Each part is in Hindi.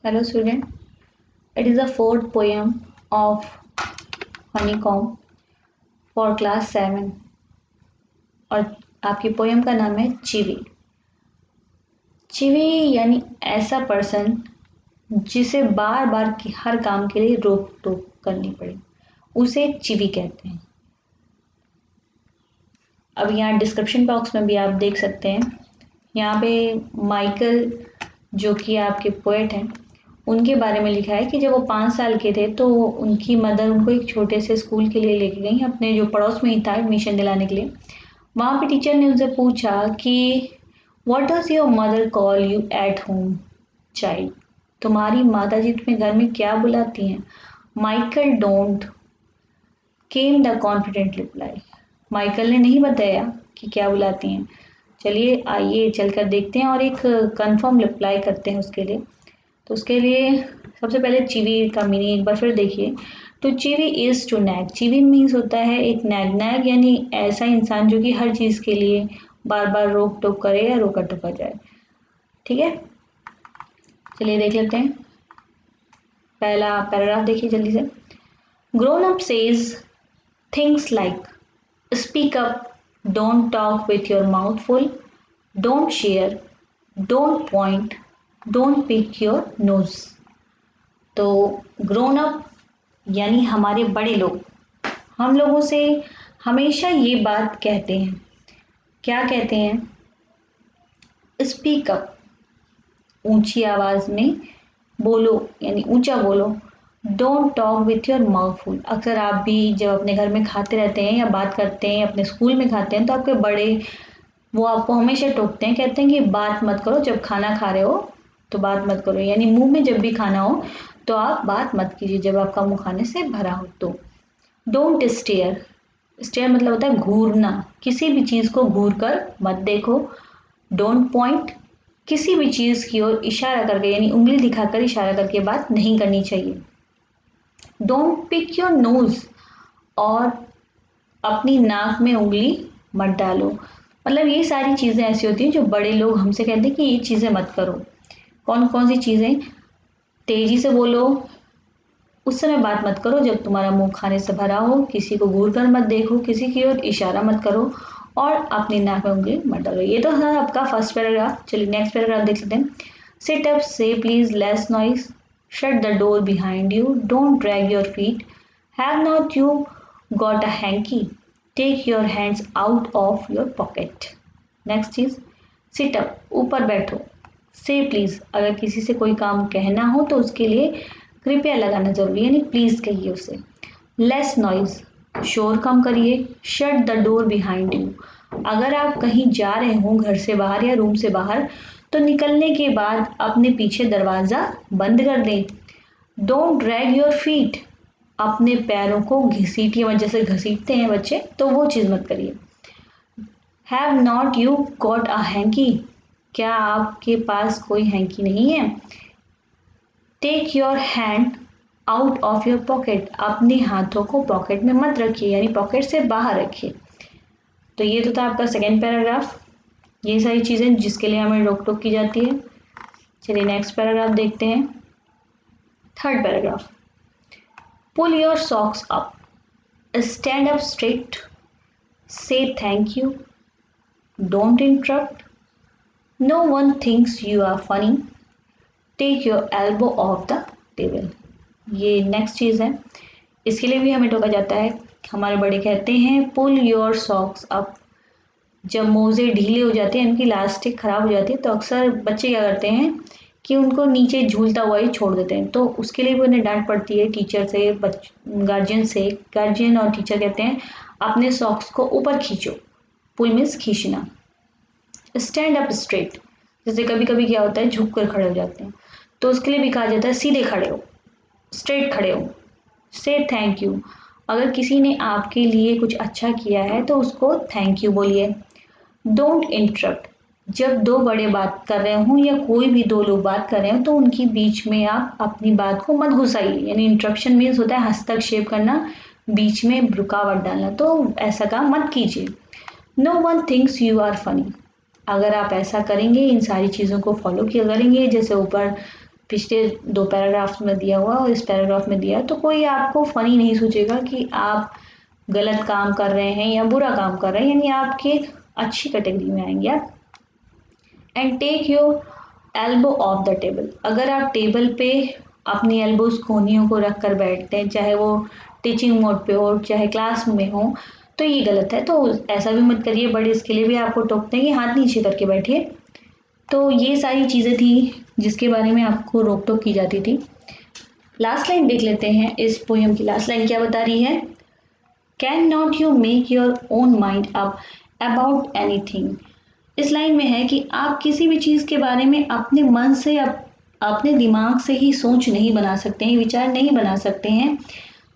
Hello student, it is the fourth poem of Honeycomb for class 7 और आपकी पोएम का नाम है चिवी। चिवी यानी ऐसा पर्सन जिसे बार बार हर काम के लिए रोक टोक करनी पड़े, उसे चिवी कहते हैं। अब यहाँ डिस्क्रिप्शन बॉक्स में भी आप देख सकते हैं, यहाँ पे माइकल जो कि आपके पोएट हैं उनके बारे में लिखा है कि जब वो 5 साल के थे तो उनकी मदर उनको एक छोटे से स्कूल के लिए लेके गई, अपने जो पड़ोस में ही था एडमिशन दिलाने के लिए। वहाँ पे टीचर ने उनसे पूछा कि what does your mother call you at home child, तुम्हारी माता जी तुम्हें घर में क्या बुलाती हैं। Michael don't came the confident reply, Michael ने नहीं बताया कि क्या बुलाती हैं। चलिए आइए चलकर देखते हैं और एक कंफर्म रिप्लाई करते हैं उसके लिए। तो उसके लिए सबसे पहले चिवी का मीनिंग एक बार फिर देखिए। तो चिवी इज टू नैग, चिवी मीन्स होता है एक नैग। नैग यानी ऐसा इंसान जो कि हर चीज़ के लिए बार बार रोक टोक करे या रोका टोका जाए। ठीक है, चलिए देख लेते हैं। पहला पैराग्राफ देखिए जल्दी से। Grown up says things like speak up, don't talk with your mouth full, don't share, don't point, don't pick your nose. तो ग्रोन अप यानी हमारे बड़े लोग हम लोगों से हमेशा ये बात कहते हैं। क्या कहते हैं? स्पीक अप, ऊंची आवाज में बोलो यानी ऊंचा बोलो। Don't talk with your mouth full, अक्सर आप भी जब अपने घर में खाते रहते हैं या बात करते हैं, अपने स्कूल में खाते हैं, तो आपके बड़े वो आपको हमेशा टोकते हैं, कहते हैं कि बात मत करो, जब खाना खा रहे हो तो बात मत करो। यानी मुंह में जब भी खाना हो तो आप बात मत कीजिए, जब आपका मुंह खाने से भरा हो तो। डोंट स्टेयर, स्टेयर मतलब होता है घूरना, किसी भी चीज़ को घूर कर मत देखो। डोंट पॉइंट, किसी भी चीज़ की ओर इशारा करके यानी उंगली दिखाकर इशारा करके बात नहीं करनी चाहिए। डोंट पिक योर नोज, और अपनी नाक में उंगली मत डालो। मतलब ये सारी चीज़ें ऐसी होती हैं जो बड़े लोग हमसे कहते हैं कि ये चीज़ें मत करो। कौन कौन सी चीज़ें? तेजी से बोलो, उस समय बात मत करो जब तुम्हारा मुंह खाने से भरा हो, किसी को घूर कर मत देखो, किसी की ओर इशारा मत करो, और अपनी नाक में उंगली मत डालो। ये तो था आपका फर्स्ट पैराग्राफ। चलिए नेक्स्ट पैराग्राफ देख लेते हैं। Sit up, say please less noise, shut the door behind you, don't drag your feet, have not you got a hankie, take your hands out of your pocket. Next चीज, सिट अप, ऊपर बैठो। से प्लीज, अगर किसी से कोई काम कहना हो तो उसके लिए कृपया लगाना जरूरी है, यानी प्लीज कहिए उसे। लेस नॉइज, शोर कम करिए। Shut the door behind you, अगर आप कहीं जा रहे हो घर से बाहर या रूम से बाहर तो निकलने के बाद अपने पीछे दरवाजा बंद कर दें। डोंट ड्रैग योर फीट, अपने पैरों को घसीटिए मत, जैसे घसीटते हैं बच्चे, तो वो चीज़ मत करिए। Have not you got a hankie, क्या आपके पास कोई हैंकी नहीं है। Take your hand out of your pocket, अपने हाथों को पॉकेट में मत रखिए, यानी पॉकेट से बाहर रखिए। तो ये तो था आपका सेकेंड पैराग्राफ, ये सारी चीज़ें जिसके लिए हमें रोक टोक की जाती है। चलिए नेक्स्ट पैराग्राफ देखते हैं। Third paragraph, pull your socks up, stand up straight, say thank you, don't interrupt, no one thinks you are funny, take your elbow off the table. ये नेक्स्ट चीज़ है, इसके लिए भी हमें टोका जाता है। हमारे बड़े कहते हैं पुल योर सॉक्स अप, जब मोजे ढीले हो जाते हैं, उनकी इलास्टिक खराब हो जाती है, तो अक्सर बच्चे क्या करते हैं कि उनको नीचे झूलता हुआ ही छोड़ देते हैं। तो उसके लिए भी उन्हें डांट पड़ती है टीचर से, गार्जियन से। गार्जियन और टीचर कहते हैं अपने सॉक्स को ऊपर खींचो। पुल मीन्स खींचना। स्टैंड अप स्ट्रेट, जैसे कभी कभी क्या होता है झुक कर खड़े हो जाते हैं, तो उसके लिए भी कहा जाता है सीधे खड़े हो, स्ट्रेट खड़े हो। से थैंक यू, अगर किसी ने आपके लिए कुछ अच्छा किया है तो उसको थैंक यू बोलिए। डोंट इंटरप्ट, जब दो बड़े बात कर रहे हों या कोई भी दो लोग बात कर रहे हो तो उनकी बीच में आप अपनी बात को मत घुसाइए, यानी इंटरप्शन मीन्स होता है हस्तक्षेप करना, बीच में रुकावट डालना, तो ऐसा काम मत कीजिए। No one thinks you are funny, अगर आप ऐसा करेंगे, इन सारी चीज़ों को फॉलो किया करेंगे जैसे ऊपर पिछले 2 पैराग्राफ्स में दिया हुआ और इस पैराग्राफ में दिया, तो कोई आपको फ़नी नहीं सोचेगा कि आप गलत काम कर रहे हैं या बुरा काम कर रहे हैं, यानी आपकी एक अच्छी कैटेगरी में आएंगे आप। And take your elbow off the table. अगर आप टेबल पे अपनी एल्बोज कोहनियों को रख कर बैठते हैं, चाहे वो टीचिंग मोड पे हो चाहे क्लास में हो, तो ये गलत है। तो ऐसा भी मत करिए। बड़े इसके लिए भी आपको टोकते हैं कि हाथ नीचे करके बैठिए। तो ये सारी चीज़ें थी जिसके बारे में आपको रोक टोक की जाती थी। लास्ट लाइन देख लेते हैं। इस पोएम की लास्ट लाइन क्या बता रही है? Can not you make your own mind up about anything. इस लाइन में है कि आप किसी भी चीज़ के बारे में अपने मन से अपने दिमाग से ही सोच नहीं बना सकते हैं, विचार नहीं बना सकते हैं।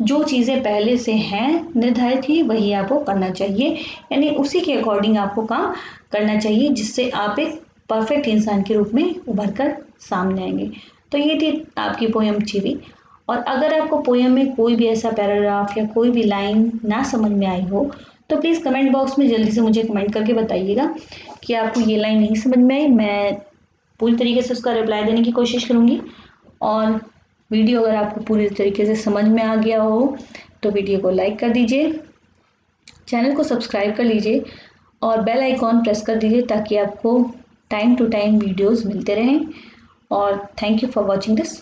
जो चीज़ें पहले से हैं निर्धारित ही वही आपको करना चाहिए, यानी उसी के अकॉर्डिंग आपको काम करना चाहिए, जिससे आप एक परफेक्ट इंसान के रूप में उभर कर सामने आएंगे। तो ये थी आपकी पोएम चीवी। और अगर आपको पोएम में कोई भी ऐसा पैराग्राफ या कोई भी लाइन ना समझ में आई हो तो प्लीज़ कमेंट बॉक्स में जल्दी से मुझे कमेंट करके बताइएगा कि आपको ये लाइन नहीं समझ में आई। मैं पूरी तरीके से उसका रिप्लाई देने की कोशिश करूँगी। और वीडियो अगर आपको पूरी तरीके से समझ में आ गया हो तो वीडियो को लाइक कर दीजिए, चैनल को सब्सक्राइब कर लीजिए और बेल आइकॉन प्रेस कर दीजिए ताकि आपको टाइम टू टाइम वीडियोस मिलते रहें। और thank you for watching this.